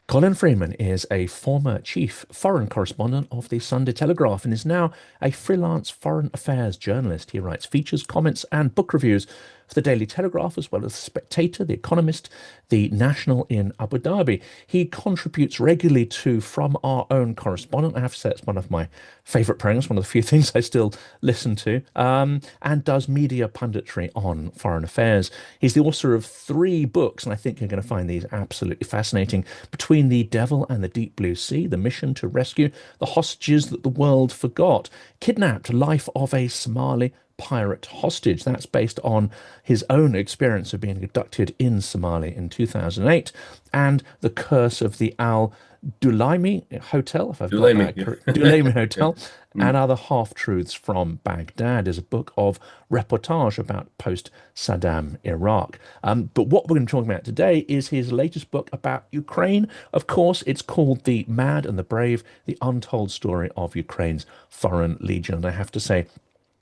Colin Freeman is a former chief foreign correspondent of the Sunday Telegraph and is now a freelance foreign affairs journalist. He writes features, comments, and book reviews for the Daily Telegraph, as well as Spectator, The Economist, The National in Abu Dhabi. He contributes regularly to From Our Own Correspondent. I have to say it's one of my favourite programs, one of the few things I still listen to, and does media punditry on foreign affairs. He's the author of three books, and I think you're going to find these absolutely fascinating. Between the Devil and the Deep Blue Sea, The Mission to Rescue the Hostages That the World Forgot, Kidnapped, Life of a Somali Pirate Hostage. That's based on his own experience of being abducted in Somalia in 2008, and The Curse of the Al-Dulaimi Hotel, if I've got Delaney, that correct, yeah. Dulaimi Yeah. Hotel, and Mm. Other Half-Truths from Baghdad is a book of reportage about post-Saddam Iraq. But what we're going to talk about today is his latest book about Ukraine. Of course, it's called The Mad and the Brave, The Untold Story of Ukraine's Foreign Legion. And I have to say,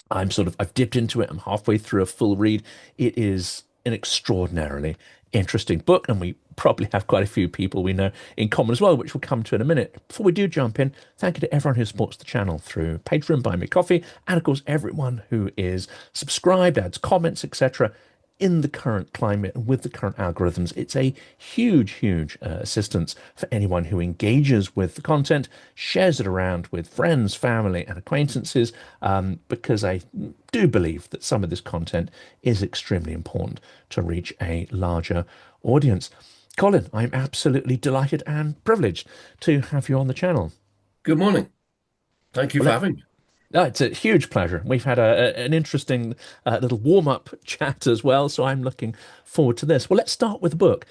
I've dipped into it. I'm halfway through a full read. It is an extraordinarily interesting book, and we probably have quite a few people we know in common as well, which we'll come to in a minute. Before we do jump in, thank you to everyone who supports the channel through Patreon, Buy Me Coffee, and of course, everyone who is subscribed, adds comments, etc. In the current climate and with the current algorithms, it's a huge assistance for anyone who engages with the content, shares it around with friends, family, and acquaintances, because I do believe that some of this content is extremely important to reach a larger audience. Colin, I'm absolutely delighted and privileged to have you on the channel. Good morning. Thank you Well, for having me. no, it's a huge pleasure. We've had an interesting little warm-up chat as well, so I'm looking forward to this. Well, let's start with the book.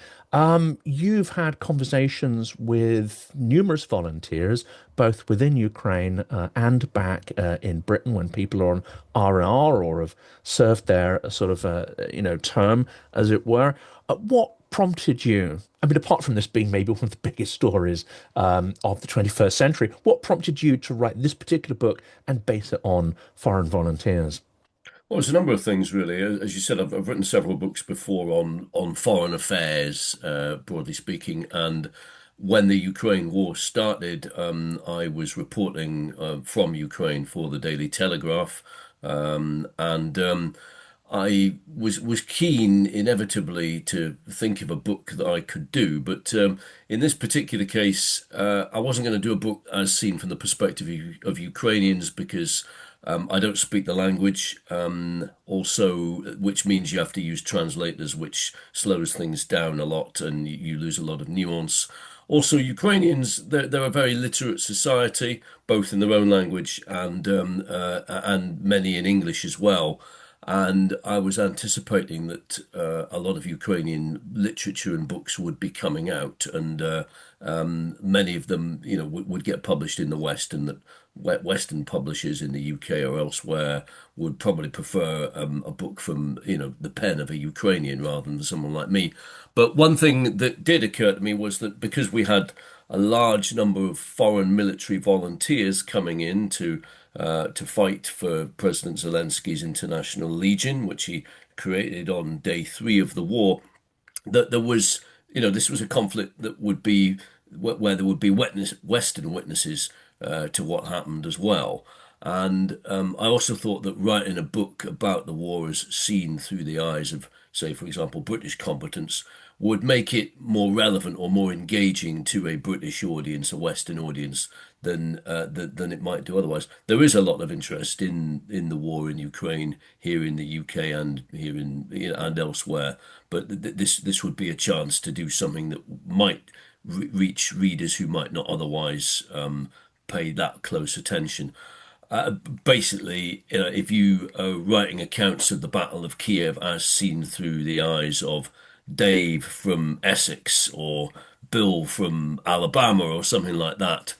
You've had conversations with numerous volunteers, both within Ukraine and back in Britain, when people are on R&R or have served their sort of term, as it were. What prompted you? I mean, apart from this being maybe one of the biggest stories of the 21st century, what prompted you to write this particular book and base it on foreign volunteers? Well, it's a number of things, really. As you said, I've written several books before on foreign affairs, broadly speaking. And when the Ukraine war started, I was reporting from Ukraine for the Daily Telegraph, and I was keen inevitably to think of a book that I could do, but in this particular case, I wasn't going to do a book as seen from the perspective of Ukrainians because I don't speak the language. Also, which means you have to use translators, which slows things down a lot, and you lose a lot of nuance. Also, Ukrainians, they're a very literate society, both in their own language and many in English as well. And I was anticipating that a lot of Ukrainian literature and books would be coming out, and many of them, would get published in the West, and that Western publishers in the UK or elsewhere would probably prefer a book from, the pen of a Ukrainian rather than someone like me. But one thing that did occur to me was that because we had a large number of foreign military volunteers coming in to fight for President Zelensky's International Legion, which he created on day three of the war, that there was, this was a conflict that would be where there would be Western witnesses to what happened as well. And I also thought that writing a book about the war as seen through the eyes of, say, for example, British combatants would make it more relevant or more engaging to a British audience, a Western audience, than it might do otherwise. There is a lot of interest in the war in Ukraine here in the UK and here in and elsewhere, but this would be a chance to do something that might reach readers who might not otherwise pay that close attention. Basically, if you are writing accounts of the Battle of Kiev as seen through the eyes of Dave from Essex or Bill from Alabama or something like that,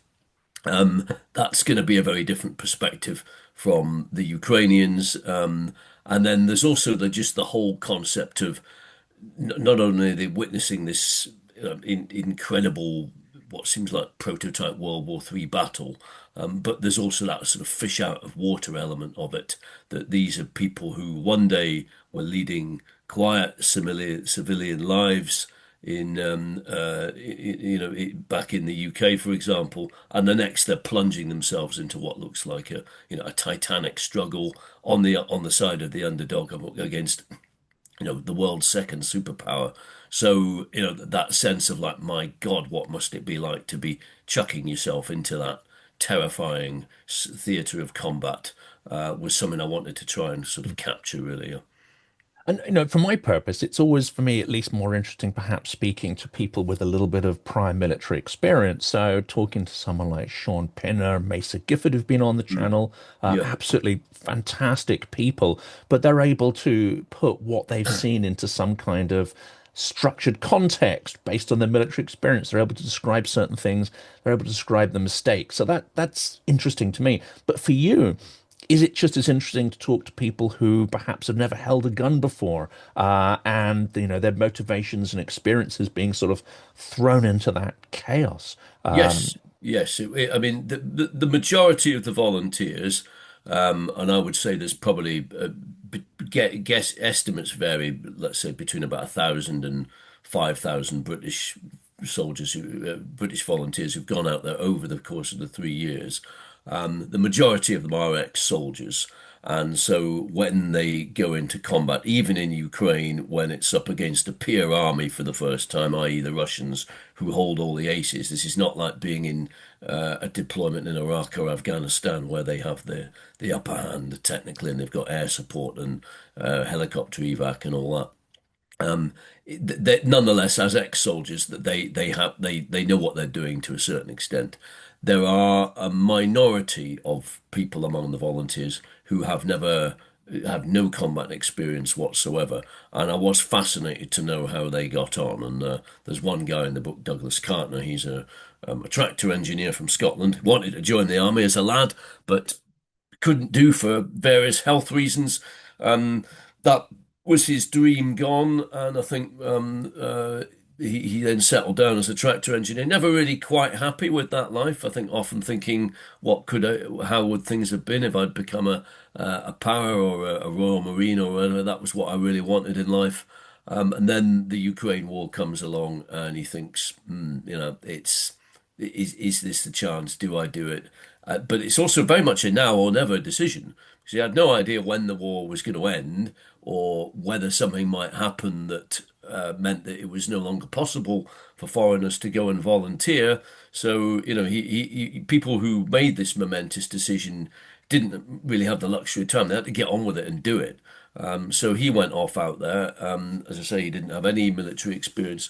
that's going to be a very different perspective from the Ukrainians. And then there's also just the whole concept of not only are they witnessing this incredible, what seems like prototype World War III battle, but there's also that sort of fish out of water element of it, that these are people who one day were leading quiet civilian lives back in the UK, for example, and the next they're plunging themselves into what looks like a titanic struggle on the side of the underdog against the world's second superpower. So, that sense of like, my God, what must it be like to be chucking yourself into that terrifying theatre of combat was something I wanted to try and sort of capture, really. And for my purpose, it's always, for me at least, more interesting perhaps speaking to people with a little bit of prior military experience. So talking to someone like Sean Pinner, Mesa Gifford, who've been on the Mm. channel, Yeah. absolutely fantastic people, but they're able to put what they've seen into some kind of structured context based on their military experience. They're able to describe certain things. They're able to describe the mistakes. So that's interesting to me. But for you, is it just as interesting to talk to people who perhaps have never held a gun before, and their motivations and experiences being sort of thrown into that chaos? Yes, yes. I mean, the majority of the volunteers, and I would say there's probably guess estimates vary. Let's say between about 1,000 and 5,000 British soldiers, British volunteers who've gone out there over the course of the 3 years. The majority of them are ex-soldiers. And so when they go into combat, even in Ukraine, when it's up against a peer army for the first time, i.e., the Russians who hold all the aces, this is not like being in a deployment in Iraq or Afghanistan where they have the upper hand technically and they've got air support and helicopter evac and all that. Nonetheless, as ex-soldiers, that they know what they're doing to a certain extent. There are a minority of people among the volunteers who have no combat experience whatsoever, and I was fascinated to know how they got on. And there's one guy in the book, Douglas Cartner. He's a tractor engineer from Scotland. Wanted to join the army as a lad, but couldn't do for various health reasons. That was his dream gone, and I think he then settled down as a tractor engineer. Never really quite happy with that life. I think often thinking, how would things have been if I'd become a power or a Royal Marine or whatever? That was what I really wanted in life. And then the Ukraine war comes along, and he thinks, is this the chance? Do I do it? But it's also very much a now or never decision. Because he had no idea when the war was going to end or whether something might happen that meant that it was no longer possible for foreigners to go and volunteer. So, people who made this momentous decision didn't really have the luxury of time. They had to get on with it and do it. So he went off out there. As I say, he didn't have any military experience.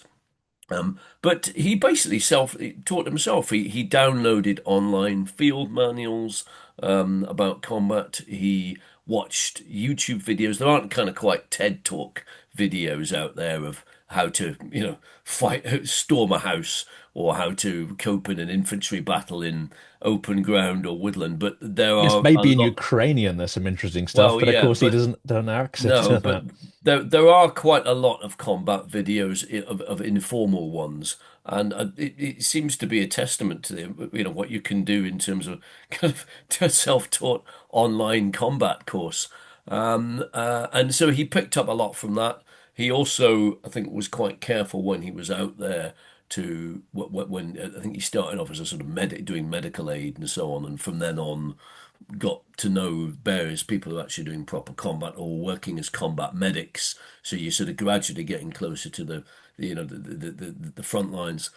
But he basically self-taught himself. He downloaded online field manuals about combat. He watched YouTube videos. There aren't kind of quite TED Talk videos out there of how to, fight, storm a house or how to cope in an infantry battle in open ground or woodland. But there Yes, are a maybe in lot. Ukrainian there's some interesting stuff, Well, but of yeah, course he but doesn't don't have access no, to but that. there are quite a lot of combat videos of informal ones, and it seems to be a testament to what you can do in terms of kind of a self-taught online combat course. And so he picked up a lot from that. He also, I think, was quite careful when he was out there to when I think he started off as a sort of doing medical aid and so on, and from then on got to know various people who are actually doing proper combat or working as combat medics. So you're sort of gradually getting closer to the front lines.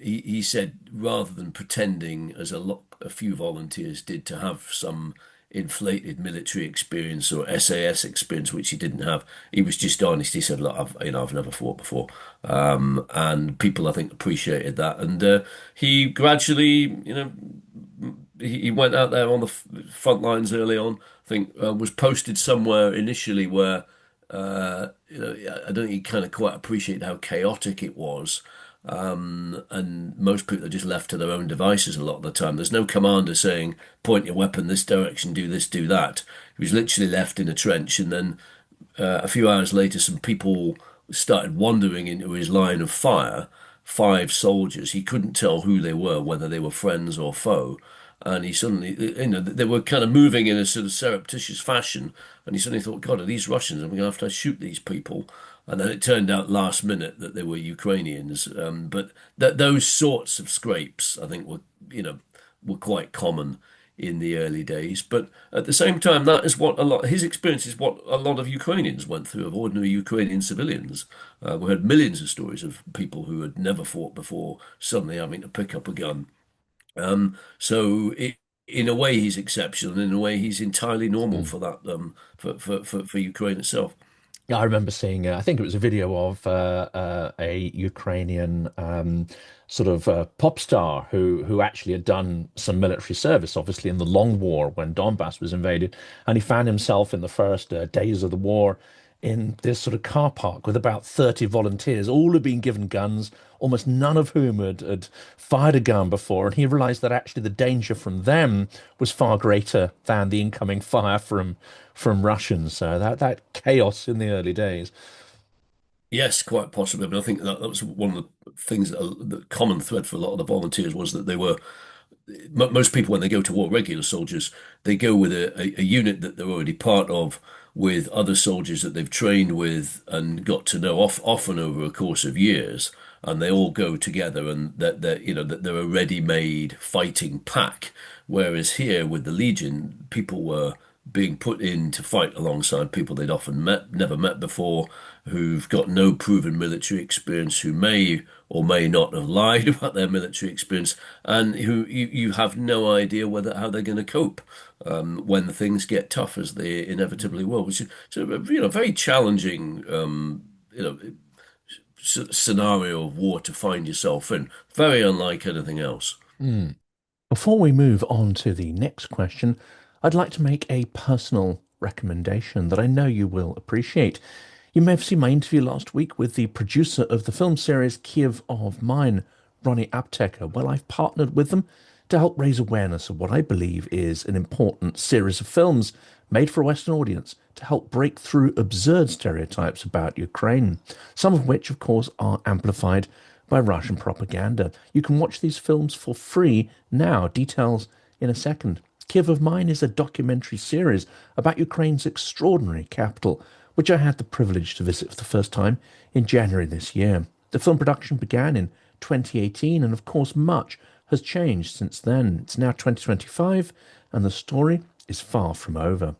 He said rather than pretending, as a few volunteers did, to have some inflated military experience or SAS experience, which he didn't have. He was just honest. He said, "Look, I've never fought before," and people I think appreciated that. And he gradually, he went out there on the front lines early on. I think was posted somewhere initially where I don't think he kind of quite appreciate how chaotic it was. And most people are just left to their own devices a lot of the time. There's no commander saying, point your weapon this direction, do this, do that. He was literally left in a trench, and then a few hours later, some people started wandering into his line of fire. 5 soldiers. He couldn't tell who they were, whether they were friends or foe. And he suddenly, they were kind of moving in a sort of surreptitious fashion. And he suddenly thought, God, are these Russians? I'm going to have to shoot these people. and then it turned out last minute that they were Ukrainians. But th those sorts of scrapes, I think, were quite common in the early days. But at the same time, that is what a lot his experience is what a lot of Ukrainians went through, of ordinary Ukrainian civilians. We had millions of stories of people who had never fought before suddenly having to pick up a gun. In a way, he's exceptional, and in a way, he's entirely normal Mm. for that, for Ukraine itself. Yeah, I remember seeing, I think it was a video of a Ukrainian sort of pop star who actually had done some military service, obviously in the Long War when Donbass was invaded, and he found himself in the first days of the war in this sort of car park with about 30 volunteers, all had been given guns, almost none of whom had fired a gun before, and he realized that actually the danger from them was far greater than the incoming fire from Russians. So that chaos in the early days. Yes, quite possibly. But I think that was one of the things the common thread for a lot of the volunteers was that they were most people when they go to war, regular soldiers, they go with a unit that they're already part of, with other soldiers that they've trained with and got to know often over a course of years, and they all go together, and that they're a ready-made fighting pack. Whereas here with the Legion, people were being put in to fight alongside people they'd often never met before, who've got no proven military experience, who may or may not have lied about their military experience, and who you have no idea how they're going to cope when things get tough, as they inevitably will, which is sort of, very challenging, scenario of war to find yourself in. Very unlike anything else. Mm. Before we move on to the next question, I'd like to make a personal recommendation that I know you will appreciate. You may have seen my interview last week with the producer of the film series Kyiv of Mine, Ronnie Apteker. Well, I've partnered with them to help raise awareness of what I believe is an important series of films made for a Western audience to help break through absurd stereotypes about Ukraine, some of which, of course, are amplified by Russian propaganda. You can watch these films for free now. Details in a second. Kyiv of Mine is a documentary series about Ukraine's extraordinary capital, which I had the privilege to visit for the first time in January this year. The film production began in 2018, and of course, much has changed since then. It's now 2025, and the story is far from over.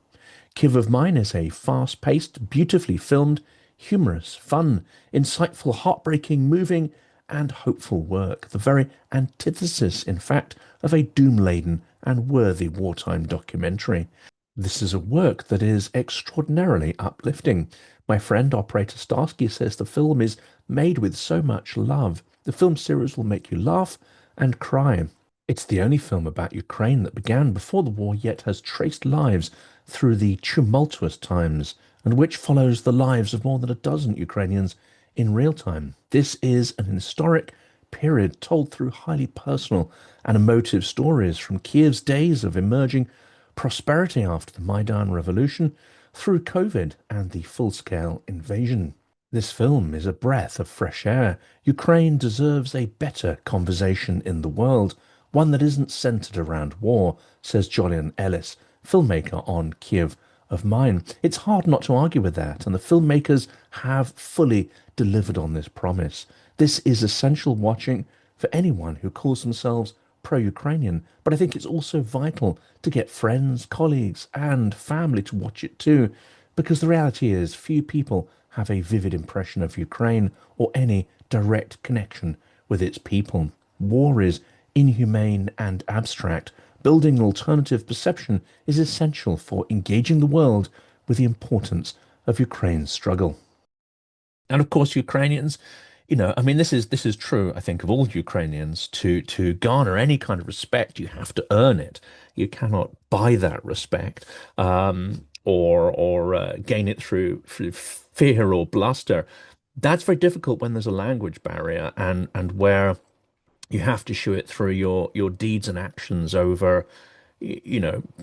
Kyiv of Mine is a fast paced, beautifully filmed, humorous, fun, insightful, heartbreaking, moving, and hopeful work. The very antithesis, in fact, of a doom-laden and worthy wartime documentary. This is a work that is extraordinarily uplifting. My friend Operator Starsky says the film is made with so much love. The film series will make you laugh and cry. It's the only film about Ukraine that began before the war yet has traced lives through the tumultuous times, and which follows the lives of more than a dozen Ukrainians in real time. This is an historic period told through highly personal and emotive stories from Kiev's days of emerging prosperity after the Maidan Revolution through COVID and the full-scale invasion. This film is a breath of fresh air. Ukraine deserves a better conversation in the world, one that isn't centered around war, says Jolyon Ellis, filmmaker on Kyiv of Mine. It's hard not to argue with that, and the filmmakers have fully delivered on this promise. This is essential watching for anyone who calls themselves pro-Ukrainian, but I think it's also vital to get friends, colleagues, and family to watch it too, because the reality is few people have a vivid impression of Ukraine or any direct connection with its people. War is inhumane and abstract. Building an alternative perception is essential for engaging the world with the importance of Ukraine's struggle. And of course, Ukrainians, I mean, this is true, I think, of all Ukrainians. To garner any kind of respect, you have to earn it. You cannot buy that respect, or gain it through fear or bluster. That's very difficult when there's a language barrier, and where you have to show it through your deeds and actions over,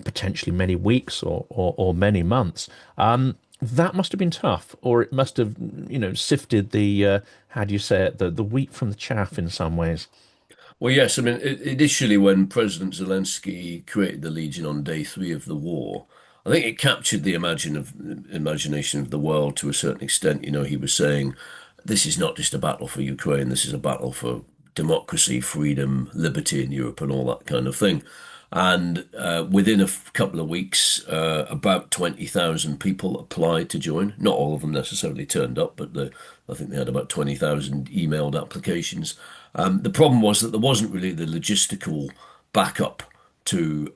potentially many weeks or many months. That must have been tough, or it must have, sifted the how do you say it, the wheat from the chaff in some ways. Well, yes, I mean, initially when President Zelensky created the Legion on day 3 of the war, I think it captured the imagination of the world to a certain extent. He was saying, this is not just a battle for Ukraine, this is a battle for democracy, freedom, liberty in Europe, and all that kind of thing. And within a couple of weeks, about 20,000 people applied to join. Not all of them necessarily turned up, but I think they had about 20,000 emailed applications. The problem was that there wasn't really the logistical backup to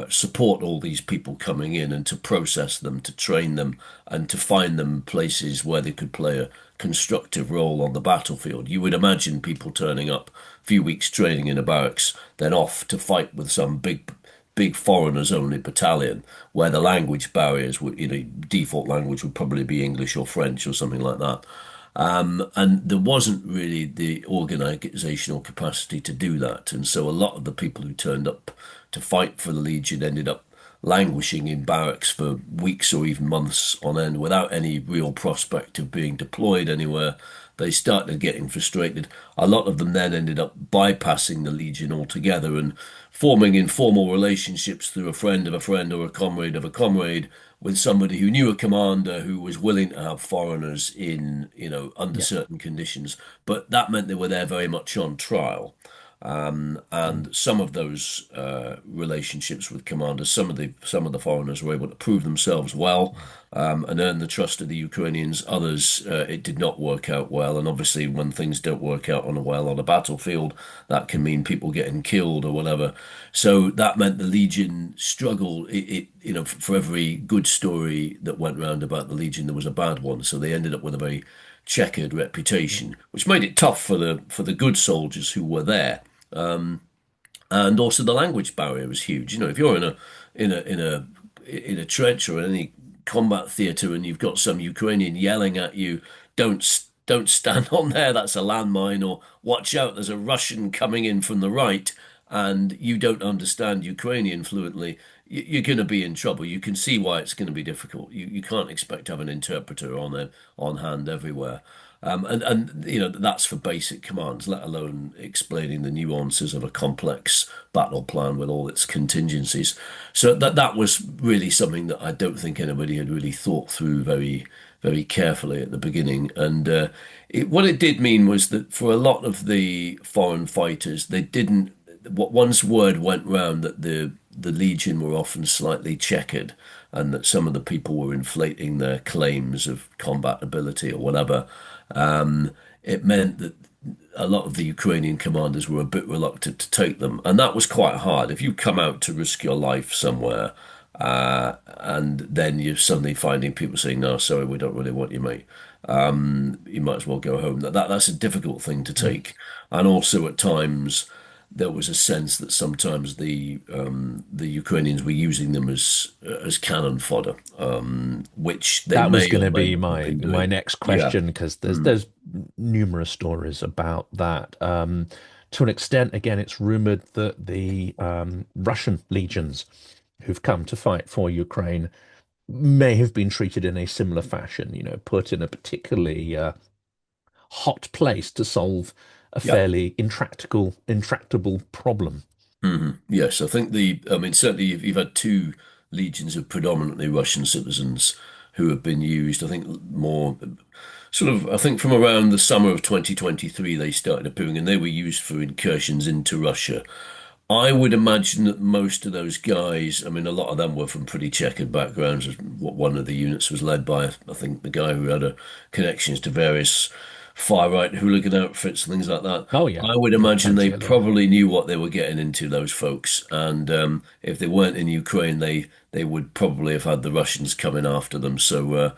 support all these people coming in and to process them, to train them, and to find them places where they could play a constructive role on the battlefield. You would imagine people turning up, a few weeks training in a barracks, then off to fight with some big foreigners only battalion where the language barriers would, default language would probably be English or French or something like that. And there wasn't really the organizational capacity to do that. And so a lot of the people who turned up to fight for the Legion ended up languishing in barracks for weeks or even months on end without any real prospect of being deployed anywhere. They started getting frustrated. A lot of them then ended up bypassing the Legion altogether and forming informal relationships through a friend of a friend or a comrade of a comrade with somebody who knew a commander who was willing to have foreigners in, under Yeah. certain conditions. But that meant they were there very much on trial. Mm. And some of those relationships with commanders, some of the foreigners were able to prove themselves well and earn the trust of the Ukrainians. Others, it did not work out well. And obviously, when things don't work out on a battlefield, that can mean people getting killed or whatever. So that meant the Legion struggled. For every good story that went round about the Legion, there was a bad one. So they ended up with a very checkered reputation, which made it tough for the good soldiers who were there. And also the language barrier was huge. If you're in a trench or in any combat theatre and you've got some Ukrainian yelling at you, don't stand on there, that's a landmine, or watch out, there's a Russian coming in from the right, and you don't understand Ukrainian fluently, you're going to be in trouble. You can see why it's going to be difficult. You can't expect to have an interpreter on hand everywhere. And that's for basic commands, let alone explaining the nuances of a complex battle plan with all its contingencies. So that was really something that I don't think anybody had really thought through very, very carefully at the beginning. And what it did mean was that for a lot of the foreign fighters, they didn't. Once word went round that the Legion were often slightly checkered, and that some of the people were inflating their claims of combat ability or whatever. It meant that a lot of the Ukrainian commanders were a bit reluctant to take them, and that was quite hard. If you come out to risk your life somewhere, and then you're suddenly finding people saying, "No, sorry, we don't really want you, mate. You might as well go home." That's a difficult thing to Mm. take, and also at times there was a sense that sometimes the Ukrainians were using them as cannon fodder, which they That was may going or to may be not have my been my doing. next Yeah. question because there's Mm. there's numerous stories about that. To an extent, again, it's rumored that the Russian legions who've come to fight for Ukraine may have been treated in a similar fashion, put in a particularly hot place to solve a Yeah. fairly intractable problem. Yes, I mean, certainly you've had two legions of predominantly Russian citizens who have been used. I think more I think from around the summer of 2023, they started appearing and they were used for incursions into Russia. I would imagine that most of those guys, I mean, a lot of them were from pretty checkered backgrounds. What one of the units was led by, I think, the guy who had connections to various far-right hooligan outfits and things like that. Oh yeah, I would yeah, imagine they plenty of them. probably knew what they were getting into, those folks. And if they weren't in Ukraine, they would probably have had the Russians coming after them. So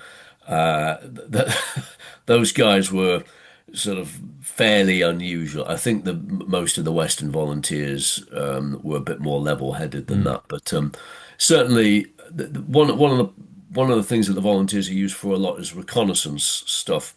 those guys were sort of fairly unusual. I think the most of the Western volunteers were a bit more level-headed than Mm. that, but certainly one of the things that the volunteers are used for a lot is reconnaissance stuff.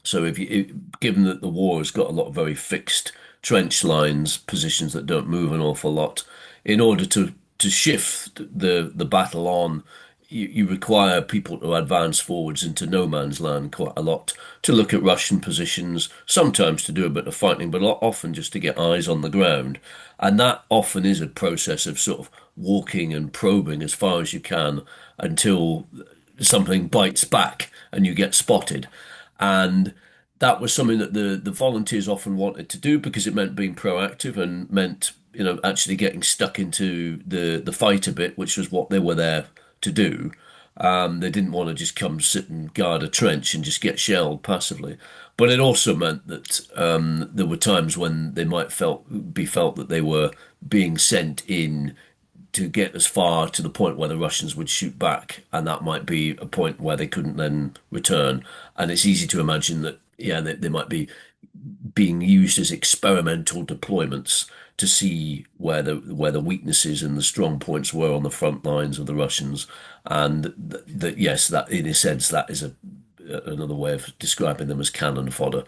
So given that the war has got a lot of very fixed trench lines, positions that don't move an awful lot, in order to shift the battle on, you require people to advance forwards into no man's land quite a lot to look at Russian positions, sometimes to do a bit of fighting, but often just to get eyes on the ground. And that often is a process of sort of walking and probing as far as you can until something bites back and you get spotted. And that was something that the volunteers often wanted to do because it meant being proactive and meant, actually getting stuck into the fight a bit, which was what they were there to do. They didn't want to just come sit and guard a trench and just get shelled passively. But it also meant that there were times when they might be felt that they were being sent in to get as far to the point where the Russians would shoot back, and that might be a point where they couldn't then return. And it's easy to imagine that, yeah, they might be being used as experimental deployments to see where the weaknesses and the strong points were on the front lines of the Russians, and that yes, that in a sense that is another way of describing them as cannon fodder,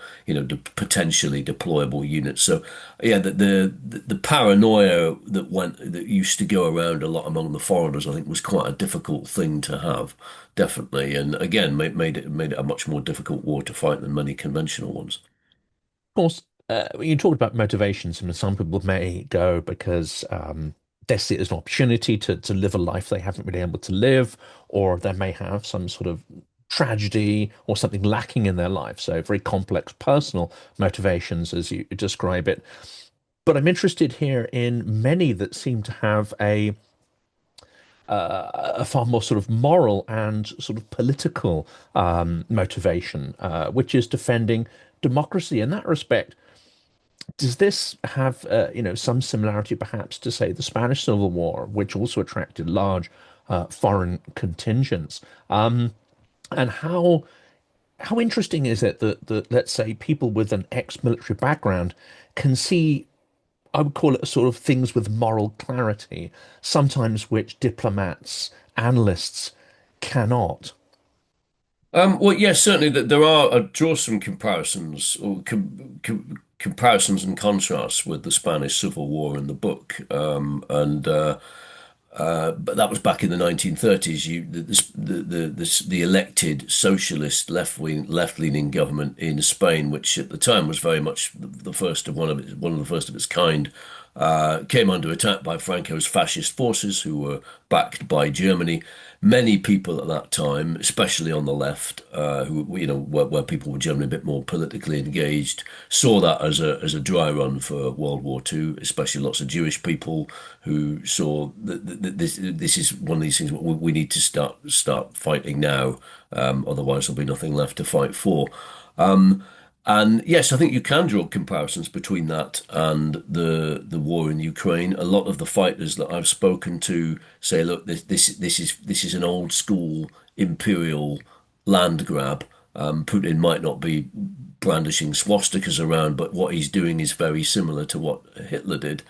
potentially deployable units. So, yeah, the paranoia that used to go around a lot among the foreigners, I think, was quite a difficult thing to have, definitely, and again made it a much more difficult war to fight than many conventional ones. Of course, you talked about motivations, and some people may go because they see it as an opportunity to live a life they haven't been able to live, or they may have some sort of tragedy or something lacking in their life. So very complex personal motivations, as you describe it. But I'm interested here in many that seem to have a far more sort of moral and sort of political motivation, which is defending democracy. In that respect, does this have, some similarity perhaps to, say, the Spanish Civil War, which also attracted large foreign contingents? And how interesting is it that let's say people with an ex-military background can see, I would call it, sort of things with moral clarity, sometimes which diplomats, analysts cannot. Well, yes, certainly that there are. Draw some comparisons or comparisons and contrasts with the Spanish Civil War in the book, and but that was back in the 1930s. The elected socialist left-leaning government in Spain, which at the time was very much the first of one of the first of its kind, came under attack by Franco's fascist forces, who were backed by Germany. Many people at that time, especially on the left, who where people were generally a bit more politically engaged, saw that as a dry run for World War II. Especially lots of Jewish people who saw that this is one of these things we need to start fighting now, otherwise there'll be nothing left to fight for. And yes, I think you can draw comparisons between that and the war in Ukraine. A lot of the fighters that I've spoken to say, look, this is an old school imperial land grab. Putin might not be brandishing swastikas around, but what he's doing is very similar to what Hitler did.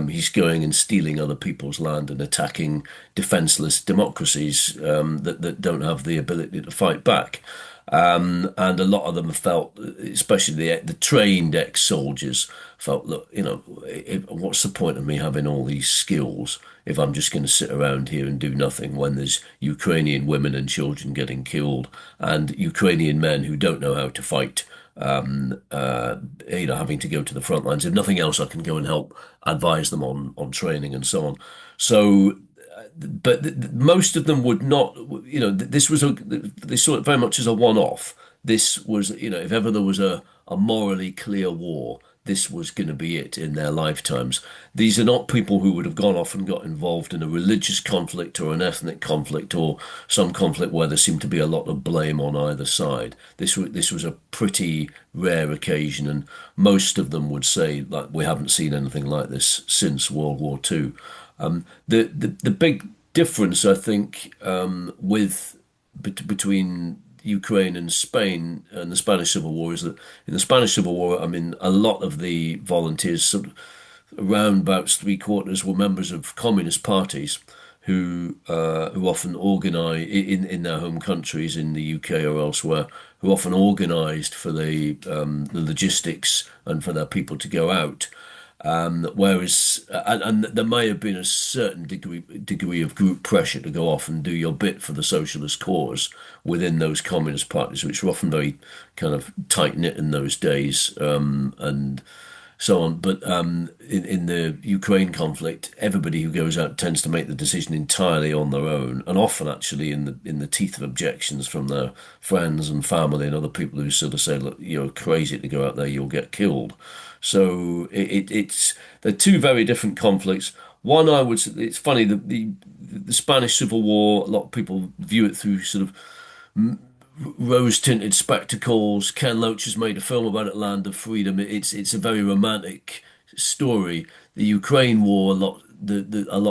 He's going and stealing other people's land and attacking defenseless democracies that don't have the ability to fight back. And a lot of them felt, especially the trained ex-soldiers, felt, look, what's the point of me having all these skills if I'm just going to sit around here and do nothing when there's Ukrainian women and children getting killed and Ukrainian men who don't know how to fight, having to go to the front lines. If nothing else, I can go and help advise them on training and so on. So but most of them would not, this was they saw it very much as a one-off. This was, if ever there was a morally clear war, this was going to be it in their lifetimes. These are not people who would have gone off and got involved in a religious conflict or an ethnic conflict or some conflict where there seemed to be a lot of blame on either side. This was a pretty rare occasion, and most of them would say, like, we haven't seen anything like this since World War II. The big difference, I think, between Ukraine and Spain and the Spanish Civil War is that in the Spanish Civil War, I mean, a lot of the volunteers, around about three-quarters, were members of communist parties who often organise in their home countries, in the UK or elsewhere, who often organised for the logistics and for their people to go out. And there may have been a certain degree of group pressure to go off and do your bit for the socialist cause within those communist parties, which were often very kind of tight knit in those days. And so on. But in the Ukraine conflict, everybody who goes out tends to make the decision entirely on their own, and often actually in the teeth of objections from their friends and family and other people who sort of say, "Look, you're crazy to go out there; you'll get killed." So it's they're two very different conflicts. One, I would. It's funny that the Spanish Civil War. A lot of people view it through sort of rose-tinted spectacles. Ken Loach has made a film about it, Land of Freedom. It's a very romantic story. The Ukraine War, a lot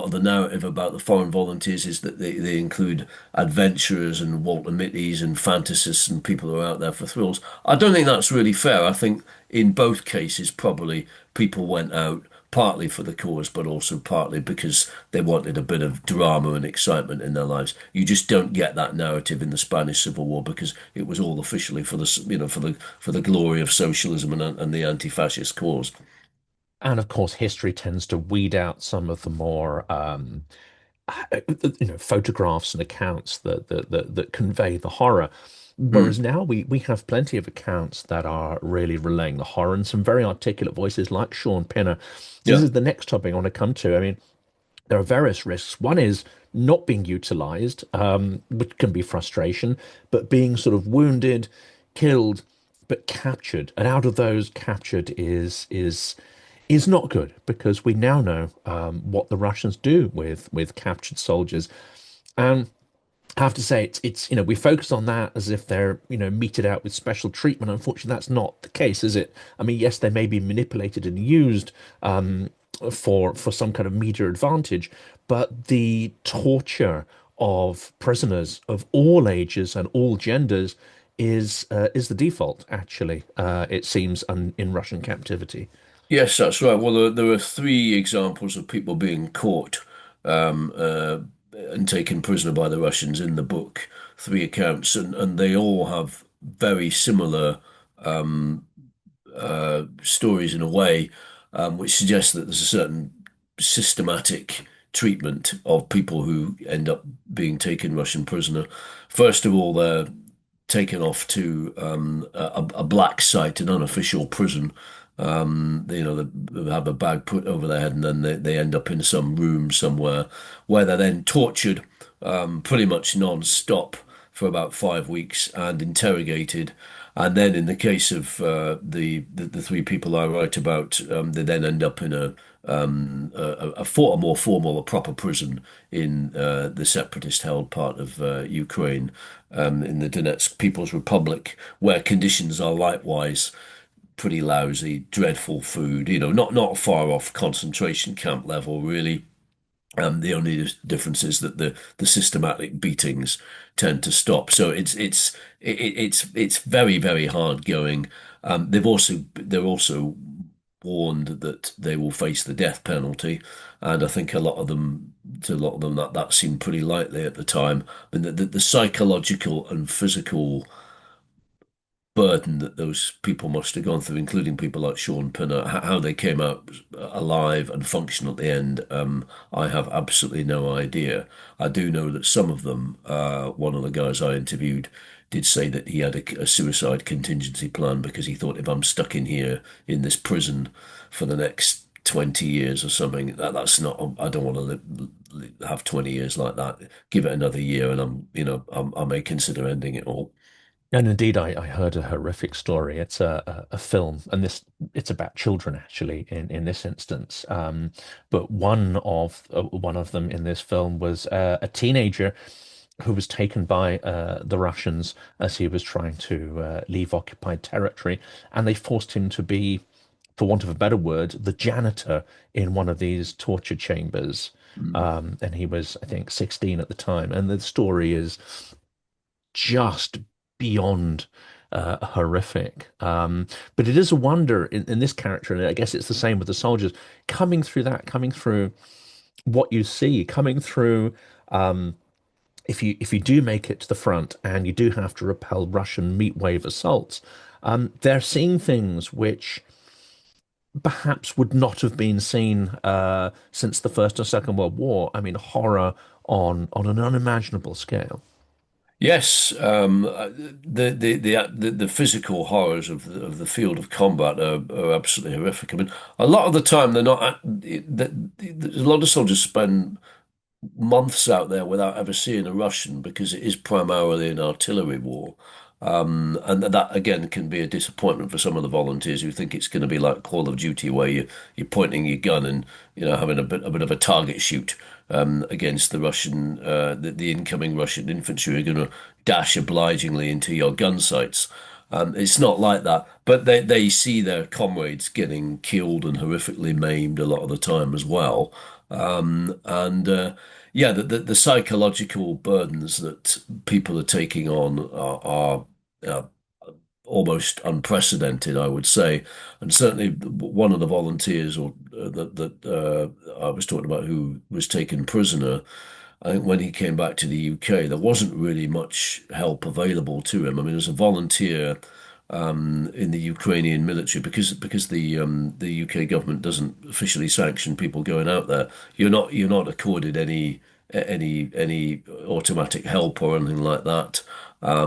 of the narrative about the foreign volunteers is that they include adventurers and Walter Mitty's and fantasists and people who are out there for thrills. I don't think that's really fair. I think in both cases, probably people went out partly for the cause, but also partly because they wanted a bit of drama and excitement in their lives. You just don't get that narrative in the Spanish Civil War because it was all officially for the, for the glory of socialism and the anti-fascist cause. And of course, history tends to weed out some of the more photographs and accounts that convey the horror. Whereas Mm. now we have plenty of accounts that are really relaying the horror and some very articulate voices like Sean Pinner. This Yeah. is the next topic I want to come to. I mean, there are various risks. One is not being utilized, which can be frustration, but being sort of wounded, killed, but captured. And out of those, captured is not good because we now know what the Russians do with captured soldiers. And I have to say, it's we focus on that as if they're meted out with special treatment. Unfortunately, that's not the case, is it? I mean, yes, they may be manipulated and used for some kind of media advantage, but the torture of prisoners of all ages and all genders is the default. Actually, it seems in Russian captivity. Yes, that's right. Well, there are three examples of people being caught um, uh, and taken prisoner by the Russians in the book. Three accounts, and they all have very similar um, stories in a way, which suggests that there's a certain systematic treatment of people who end up being taken Russian prisoner. First of all, they're taken off to a black site, an unofficial prison. They have a bag put over their head, and then they end up in some room somewhere where they're then tortured pretty much non-stop for about 5 weeks and interrogated. And then, in the case of the three people I write about, they then end up in a more formal, a proper prison in the separatist-held part of Ukraine, in the Donetsk People's Republic, where conditions are likewise pretty lousy, dreadful food. Not far off concentration camp level, really. The only difference is that the systematic beatings tend to stop. So it's very, very hard going. They're also warned that they will face the death penalty, and I think to a lot of them that seemed pretty likely at the time. I mean, the psychological and physical burden that those people must have gone through, including people like Sean Pinner, how they came out alive and functional at the end, I have absolutely no idea. I do know that some of them, one of the guys I interviewed, did say that he had a suicide contingency plan because he thought if I'm stuck in here in this prison for the next 20 years or something, that's not, I don't want to have 20 years like that. Give it another year and I may consider ending it all. And indeed, I heard a horrific story. It's a film, and it's about children actually in this instance. But one of them in this film was a teenager who was taken by the Russians as he was trying to leave occupied territory, and they forced him to be, for want of a better word, the janitor in one of these torture chambers. Mm. And he was, I think, 16 at the time. And the story is just beyond horrific. But it is a wonder in this character, and I guess it's the same with the soldiers, coming through what you see, coming through. If you do make it to the front and you do have to repel Russian meat wave assaults, they're seeing things which perhaps would not have been seen since the First or Second World War. I mean, horror on an unimaginable scale. Yes, the physical horrors of the field of combat are absolutely horrific. I mean, a lot of the time they're not. A lot of soldiers spend months out there without ever seeing a Russian because it is primarily an artillery war. And that again can be a disappointment for some of the volunteers who think it's going to be like Call of Duty, where you're pointing your gun and having a bit of a target shoot against the incoming Russian infantry who are going to dash obligingly into your gun sights. It's not like that, but they see their comrades getting killed and horrifically maimed a lot of the time as well. And yeah, the psychological burdens that people are taking on are almost unprecedented, I would say. And certainly, one of the volunteers or that I was talking about who was taken prisoner. I think when he came back to the UK, there wasn't really much help available to him. I mean, as a volunteer in the Ukrainian military, because the UK government doesn't officially sanction people going out there, you're not accorded any automatic help or anything like that. A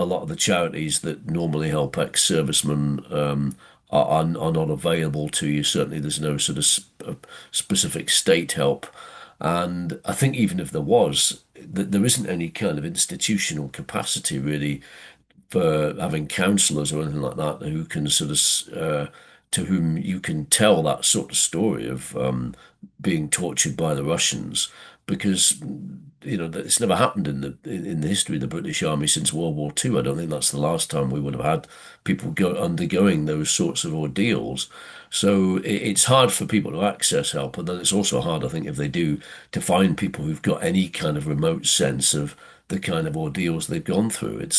lot of the charities that normally help ex-servicemen are not available to you. Certainly, there's no sort of specific state help. And I think even if there was, there isn't any kind of institutional capacity really for having counselors or anything like that who can sort of to whom you can tell that sort of story of being tortured by the Russians because it's never happened in the history of the British Army since World War II. I don't think that's the last time we would have had people go undergoing those sorts of ordeals. So it's hard for people to access help, and then it's also hard, I think, if they do, to find people who've got any kind of remote sense of the kind of ordeals they've gone through. It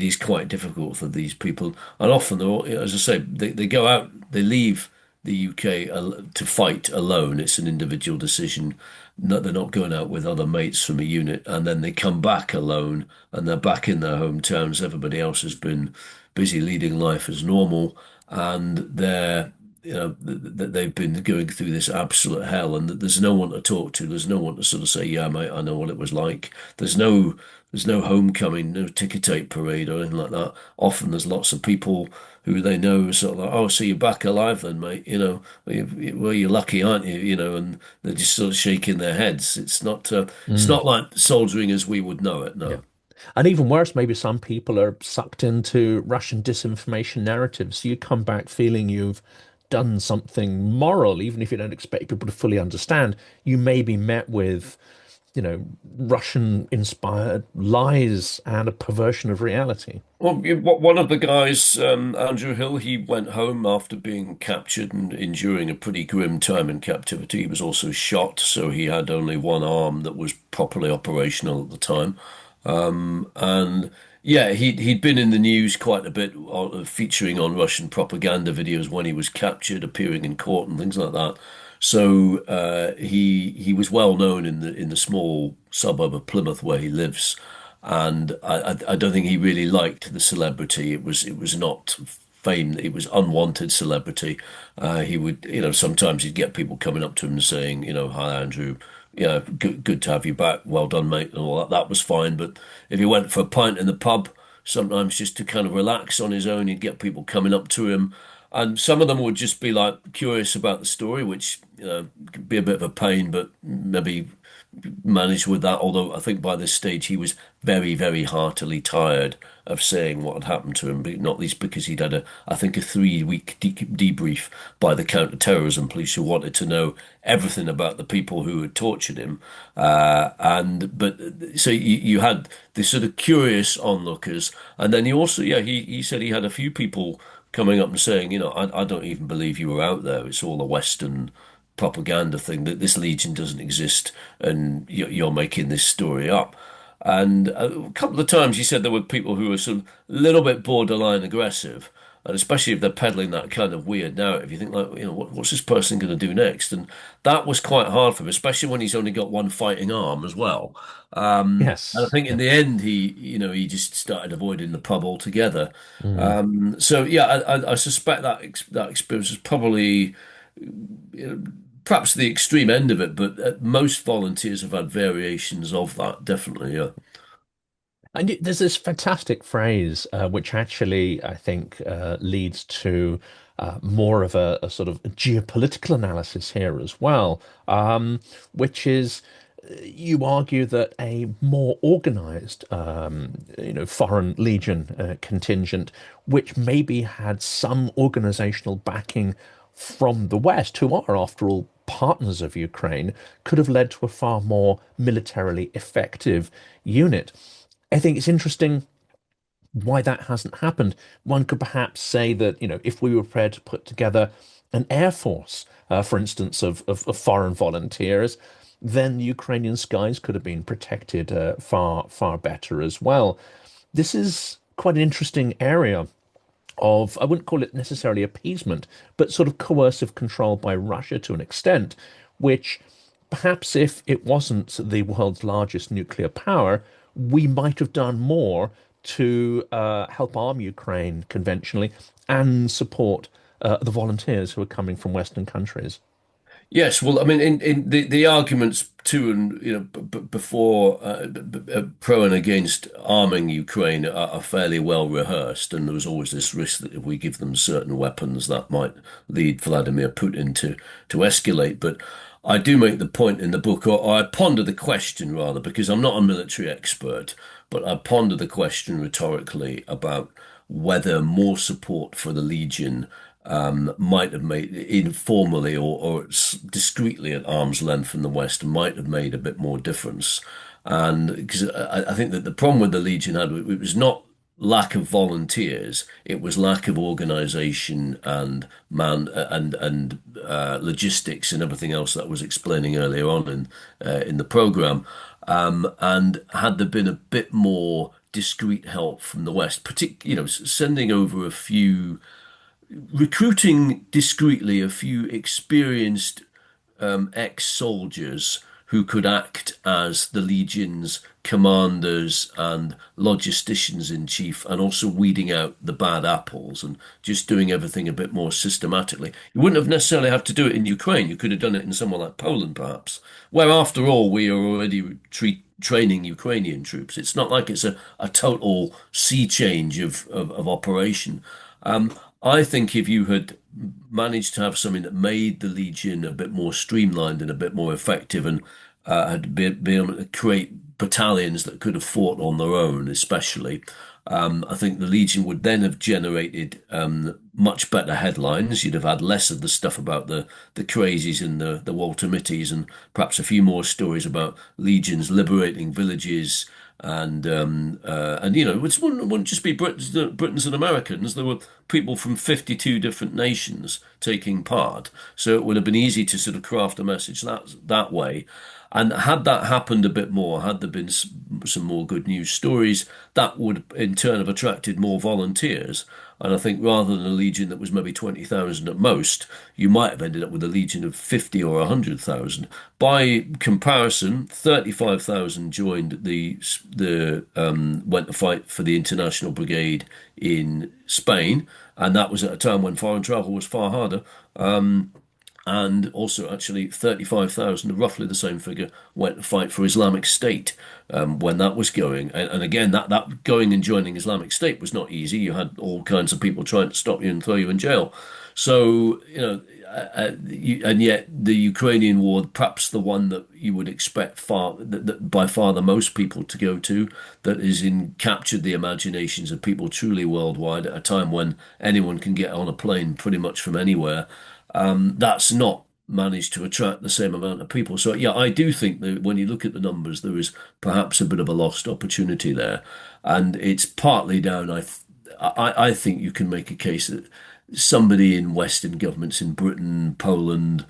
is quite difficult for these people, and often, as I say, they go out, they leave the UK to fight alone. It's an individual decision. No, they're not going out with other mates from a unit, and then they come back alone, and they're back in their hometowns. Everybody else has been busy leading life as normal, and they've been going through this absolute hell, and there's no one to talk to. There's no one to sort of say, "Yeah, mate, I know what it was like." There's no homecoming, no ticker tape parade or anything like that. Often there's lots of people who they know sort of like, "Oh, so you're back alive then, mate? Well, you're lucky, aren't you?" And they're just sort of shaking their heads. It's Mm, not like soldiering as we would know it. yeah. No. And even worse, maybe some people are sucked into Russian disinformation narratives. So you come back feeling you've done something moral, even if you don't expect people to fully understand. You may be met with, Russian inspired lies and a perversion of reality. Well, one of the guys, Andrew Hill, he went home after being captured and enduring a pretty grim time in captivity. He was also shot, so he had only one arm that was properly operational at the time. And yeah, he'd been in the news quite a bit, featuring on Russian propaganda videos when he was captured, appearing in court and things like that. So he was well known in the small suburb of Plymouth where he lives, and I don't think he really liked the celebrity. It was not fame. It was unwanted celebrity. He would, sometimes he'd get people coming up to him and saying, "Hi Andrew, yeah, good to have you back. Well done, mate," and all that. That was fine. But if he went for a pint in the pub, sometimes just to kind of relax on his own, he'd get people coming up to him. And some of them would just be like curious about the story, which could be a bit of a pain, but maybe managed with that. Although I think by this stage he was very, very heartily tired of saying what had happened to him, but not least because he'd had I think, a 3-week debrief by the counter-terrorism police who wanted to know everything about the people who had tortured him. But so you had this sort of curious onlookers, and then you also, yeah, he said he had a few people coming up and saying, I don't even believe you were out there. It's all a Western propaganda thing that this legion doesn't exist and you're making this story up. And a couple of times he said there were people who were sort of a little bit borderline aggressive. And especially if they're peddling that kind of weird narrative, you think like, what's this person going to do next? And that was quite hard for him, especially when he's only got one fighting arm as well. And I Yes. think in Yeah. the end, he just started avoiding the pub altogether. Mm. So yeah, I suspect that experience was probably perhaps the extreme end of it, but most volunteers have had variations of that, definitely, yeah. And there's this fantastic phrase, which actually I think leads to more of a sort of geopolitical analysis here as well, which is you argue that a more organized, foreign legion contingent, which maybe had some organizational backing from the West, who are, after all, partners of Ukraine, could have led to a far more militarily effective unit. I think it's interesting why that hasn't happened. One could perhaps say that, if we were prepared to put together an air force, for instance, of foreign volunteers, then the Ukrainian skies could have been protected far, far better as well. This is quite an interesting area of, I wouldn't call it necessarily appeasement, but sort of coercive control by Russia to an extent, which perhaps if it wasn't the world's largest nuclear power, we might have done more to help arm Ukraine conventionally and support the volunteers who are coming from Western countries. Yes, well, I mean, in the arguments to and before pro and against arming Ukraine are fairly well rehearsed, and there was always this risk that if we give them certain weapons, that might lead Vladimir Putin to escalate. But I do make the point in the book, or I ponder the question rather, because I'm not a military expert, but I ponder the question rhetorically about whether more support for the Legion might have made informally or discreetly at arm's length from the West might have made a bit more difference. And because I think that the problem with the Legion had it was not lack of volunteers, it was lack of organization and logistics and everything else that I was explaining earlier on in the program. And had there been a bit more discreet help from the West, particularly, sending over a few recruiting discreetly a few experienced ex-soldiers who could act as the Legion's commanders and logisticians in chief, and also weeding out the bad apples and just doing everything a bit more systematically. You wouldn't have necessarily had to do it in Ukraine. You could have done it in somewhere like Poland, perhaps, where after all we are already training Ukrainian troops. It's not like it's a total sea change of operation. I think if you had managed to have something that made the Legion a bit more streamlined and a bit more effective, and had been able to create battalions that could have fought on their own, especially, I think the Legion would then have generated much better headlines. You'd have had less of the stuff about the crazies and the Walter Mitties, and perhaps a few more stories about legions liberating villages. And it wouldn't just be Britons and Americans. There were people from 52 different nations taking part, so it would have been easy to sort of craft a message that way. And had that happened a bit more, had there been some more good news stories, that would in turn have attracted more volunteers. And I think rather than a legion that was maybe 20,000 at most, you might have ended up with a legion of 50 or 100,000. By comparison, 35,000 joined went to fight for the International Brigade in Spain, and that was at a time when foreign travel was far harder. And also, actually, 35,000, roughly the same figure, went to fight for Islamic State when that was going. And again, that going and joining Islamic State was not easy. You had all kinds of people trying to stop you and throw you in jail. So, and yet the Ukrainian war, perhaps the one that you would expect that by far the most people to go to, that is captured the imaginations of people truly worldwide at a time when anyone can get on a plane pretty much from anywhere. That's not managed to attract the same amount of people. So yeah, I do think that when you look at the numbers, there is perhaps a bit of a lost opportunity there, and it's partly down. I think you can make a case that somebody in Western governments in Britain, Poland,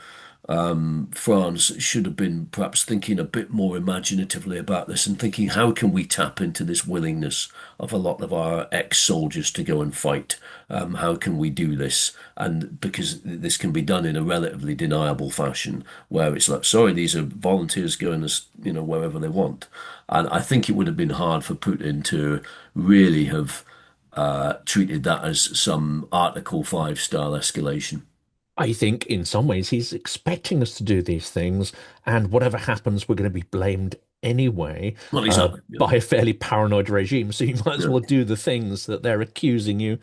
France should have been perhaps thinking a bit more imaginatively about this and thinking, how can we tap into this willingness of a lot of our ex-soldiers to go and fight? How can we do this? And because this can be done in a relatively deniable fashion, where it's like, sorry, these are volunteers going as wherever they want. And I think it would have been hard for Putin to really have treated that as some Article 5 style escalation. I think in some ways he's expecting us to do these things, and whatever happens, we're going to be blamed anyway, Well, exactly. Yeah. by a fairly paranoid regime. So you might as Yeah. well do the things that they're accusing you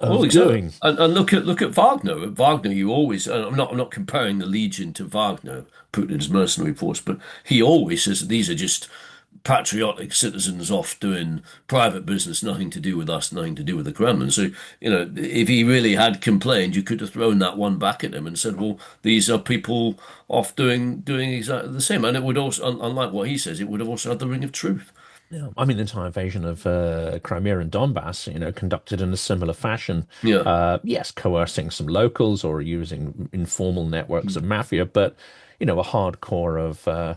Well, of exactly. doing. And look at Wagner. At Wagner, you always. I'm not comparing the Legion to Wagner, Putin's mercenary force, but he always says that these are just patriotic citizens off doing private business, nothing to do with us, nothing to do with the Kremlin. So, if he really had complained, you could have thrown that one back at him and said, "Well, these are people off doing exactly the same." And it would also, unlike what he says, it would have also had the ring of truth. Yeah, I mean, the entire invasion of Crimea and Donbass, conducted in a similar fashion. Yeah. Yes, coercing some locals or using informal networks of mafia, but a hardcore of,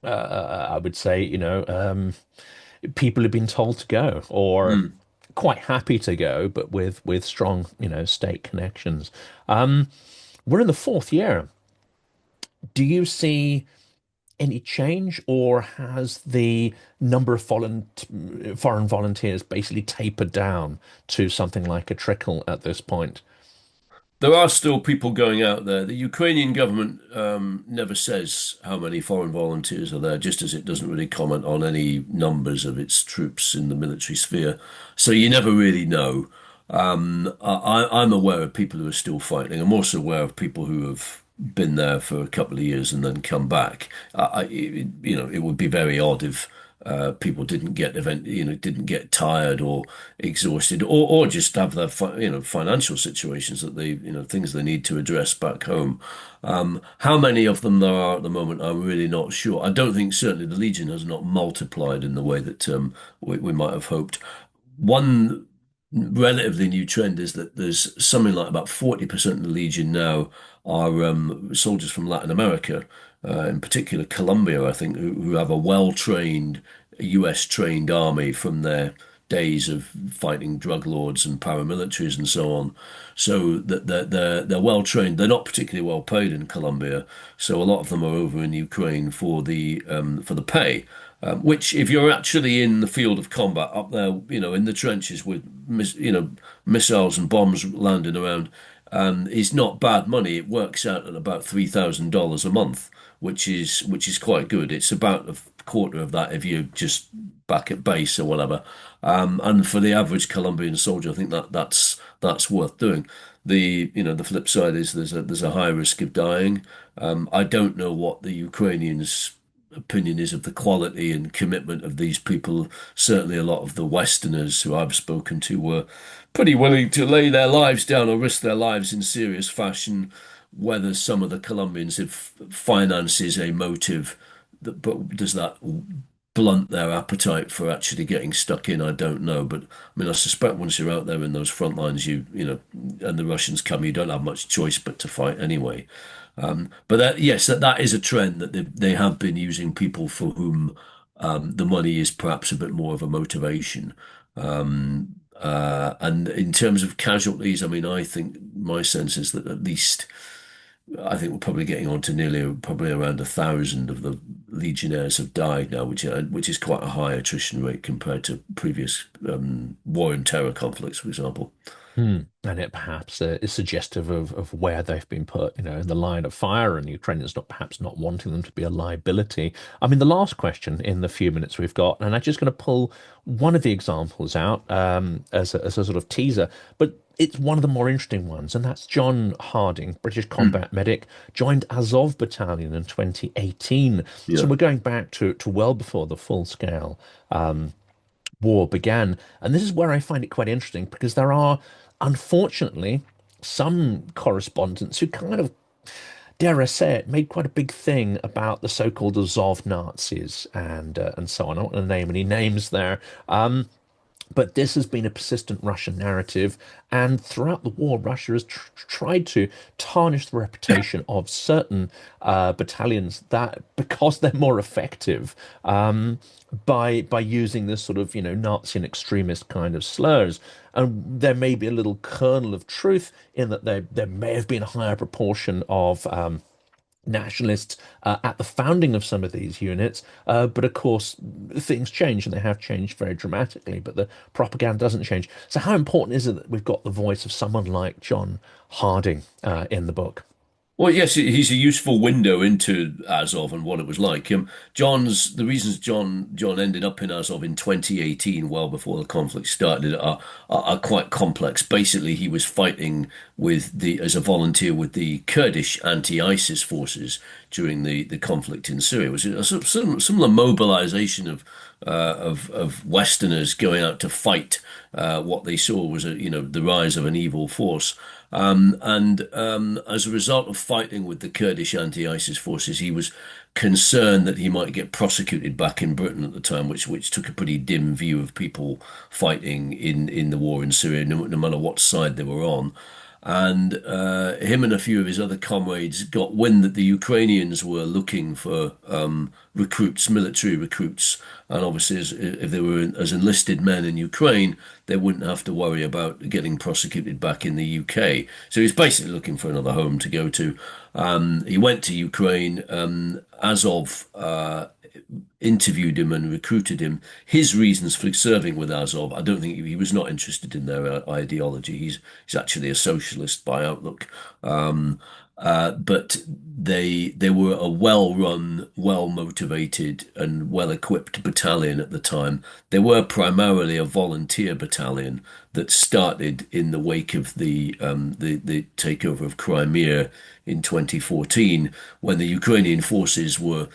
I would say, people who've been told to go or Mm. quite happy to go, but with strong, state connections. Um, we're in the fourth year. Do you see any change, or has the number of foreign volunteers basically tapered down to something like a trickle at this point? There are still people going out there. The Ukrainian government never says how many foreign volunteers are there, just as it doesn't really comment on any numbers of its troops in the military sphere. So you never really know. I'm aware of people who are still fighting. I'm also aware of people who have been there for a couple of years and then come back. It would be very odd if people didn't get tired or exhausted, or just have their financial situations that they things they need to address back home. How many of them there are at the moment, I'm really not sure. I don't think certainly the Legion has not multiplied in the way that we might have hoped. One relatively new trend is that there's something like about 40% of the Legion now are soldiers from Latin America, in particular Colombia, I think, who have a well-trained US trained army from their days of fighting drug lords and paramilitaries and so on. So that they're well trained. They're not particularly well paid in Colombia. So a lot of them are over in Ukraine for the pay. Which, if you're actually in the field of combat up there, in the trenches with missiles and bombs landing around, is not bad money. It works out at about $3,000 a month, which is quite good. It's about a quarter of that if you're just back at base or whatever. And for the average Colombian soldier, I think that's worth doing. The flip side is there's a high risk of dying. I don't know what the Ukrainians' opinion is of the quality and commitment of these people. Certainly, a lot of the Westerners who I've spoken to were pretty willing to lay their lives down or risk their lives in serious fashion. Whether some of the Colombians, if finance is a motive, but does that blunt their appetite for actually getting stuck in? I don't know. But I mean, I suspect once you're out there in those front lines, and the Russians come, you don't have much choice but to fight anyway. But yes, that is a trend that they have been using people for whom the money is perhaps a bit more of a motivation. And in terms of casualties, I mean, I think my sense is that at least I think we're probably getting on to nearly probably around 1,000 of the legionnaires have died now, which is quite a high attrition rate compared to previous war and terror conflicts, for example. And it perhaps is suggestive of where they've been put, in the line of fire, and Ukrainians not perhaps not wanting them to be a liability. I mean, the last question in the few minutes we've got, and I'm just going to pull one of the examples out as a sort of teaser, but it's one of the more interesting ones, and that's John Harding, British Mm. combat medic, joined Azov Battalion in 2018. So Yeah. we're going back to well before the full-scale war began. And this is where I find it quite interesting because there are, unfortunately, some correspondents who kind of, dare I say it, made quite a big thing about the so-called Azov Nazis and so on. I'm not going to name any names there. But this has been a persistent Russian narrative, and throughout the war, Russia has tried to tarnish the reputation of certain battalions that because they're more effective by using this sort of Nazi and extremist kind of slurs. And there may be a little kernel of truth in that there may have been a higher proportion of nationalists at the founding of some of these units. But of course, things change and they have changed very dramatically, but the propaganda doesn't change. So, how important is it that we've got the voice of someone like John Harding in the book? Well, yes, he's a useful window into Azov and what it was like. The reasons John ended up in Azov in 2018, well before the conflict started, are quite complex. Basically, he was fighting as a volunteer with the Kurdish anti-ISIS forces during the conflict in Syria. It was a sort of similar mobilization of Westerners going out to fight what they saw was the rise of an evil force. And as a result of fighting with the Kurdish anti-ISIS forces, he was concerned that he might get prosecuted back in Britain at the time, which took a pretty dim view of people fighting in the war in Syria, no matter what side they were on. And him and a few of his other comrades got wind that the Ukrainians were looking for recruits, military recruits. And obviously, if they were as enlisted men in Ukraine, they wouldn't have to worry about getting prosecuted back in the UK. So he's basically looking for another home to go to. He went to Ukraine. Azov interviewed him and recruited him. His reasons for serving with Azov, I don't think he was not interested in their ideology. He's actually a socialist by outlook. But they were a well-run, well-motivated, and well-equipped battalion at the time. They were primarily a volunteer battalion that started in the wake of the takeover of Crimea in 2014, when the Ukrainian forces were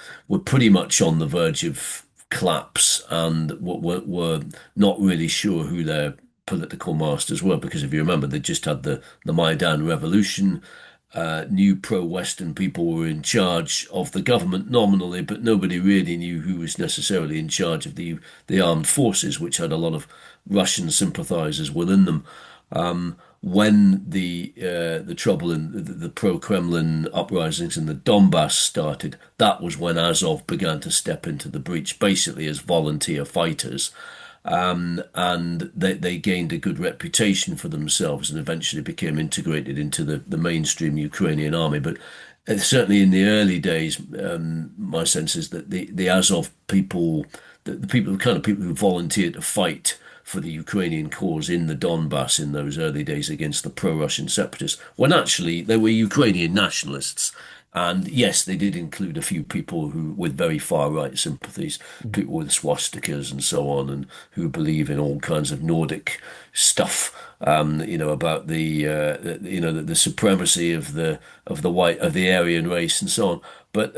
pretty much on the verge of collapse and were not really sure who their political masters were, because if you remember, they just had the Maidan revolution. New pro-Western people were in charge of the government nominally, but nobody really knew who was necessarily in charge of the armed forces, which had a lot of Russian sympathizers within them. When the trouble in the pro-Kremlin uprisings in the Donbass started, that was when Azov began to step into the breach, basically as volunteer fighters. And they gained a good reputation for themselves and eventually became integrated into the mainstream Ukrainian army. But certainly in the early days, my sense is that the Azov people, the kind of people who volunteered to fight for the Ukrainian cause in the Donbass in those early days against the pro-Russian separatists, when actually they were Ukrainian nationalists. And yes, they did include a few people who, with very far right sympathies, people with swastikas and so on, and who believe in all kinds of Nordic stuff. About the supremacy of the Aryan race and so on. But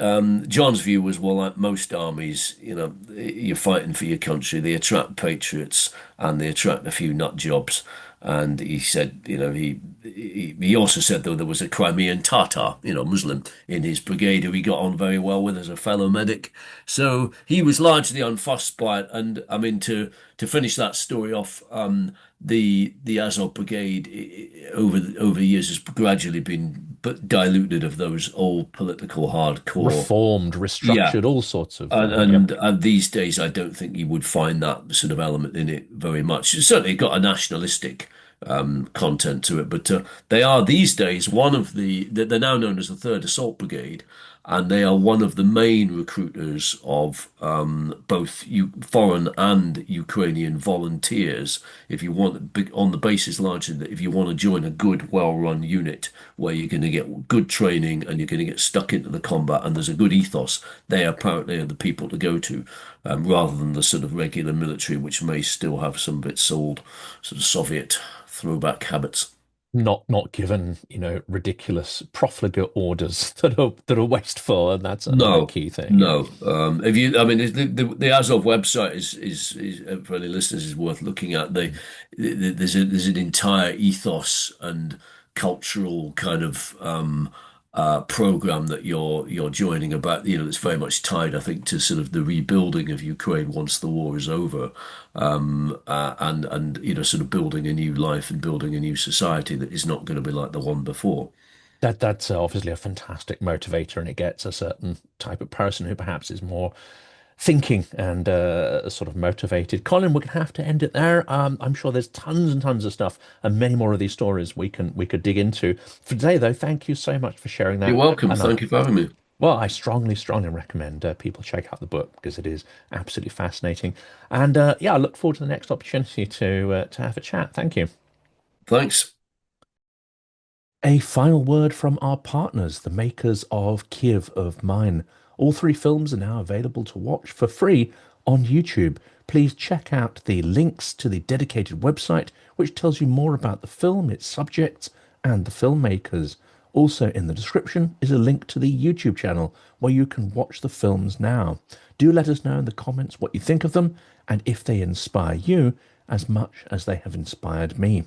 John's view was, well, like most armies, you're fighting for your country. They attract patriots and they attract a few nut jobs. And he said, he also said, though, there was a Crimean Tatar, Muslim in his brigade who he got on very well with as a fellow medic. So he was largely unfussed by it. And I mean, to finish that story off, the Azov brigade over the years has gradually been diluted of those old political hardcore. Reformed, Yeah, restructured, all sorts of, and, yep. and these days, I don't think you would find that sort of element in it very much. It's certainly got a nationalistic content to it, but they are these days they're now known as the Third Assault Brigade, and they are one of the main recruiters of both foreign and Ukrainian volunteers. If you want, on the basis largely that if you want to join a good, well-run unit where you're going to get good training and you're going to get stuck into the combat and there's a good ethos, they apparently are the people to go to, rather than the sort of regular military, which may still have some of its old sort of Soviet throwback habits. Not given, ridiculous profligate orders that are wasteful, and that's another No, key thing. Yeah. no. If you, I mean, the Azov website is for any listeners is worth looking at. There's an entire ethos and cultural kind of program that you're joining about. It's very much tied, I think, to sort of the rebuilding of Ukraine once the war is over, and sort of building a new life and building a new society that is not going to be like the one before. That's obviously a fantastic motivator, and it gets a certain type of person who perhaps is more thinking and sort of motivated. Colin, we're gonna have to end it there. I'm sure there's tons and tons of stuff and many more of these stories we could dig into. For today, though, thank you so much for sharing You're that. welcome. And Thank you for having me. well, I strongly recommend people check out the book because it is absolutely fascinating. And yeah, I look forward to the next opportunity to have a chat. Thank you. Thanks. A final word from our partners, the makers of Kyiv of Mine. All three films are now available to watch for free on YouTube. Please check out the links to the dedicated website, which tells you more about the film, its subjects, and the filmmakers. Also, in the description is a link to the YouTube channel where you can watch the films now. Do let us know in the comments what you think of them and if they inspire you as much as they have inspired me.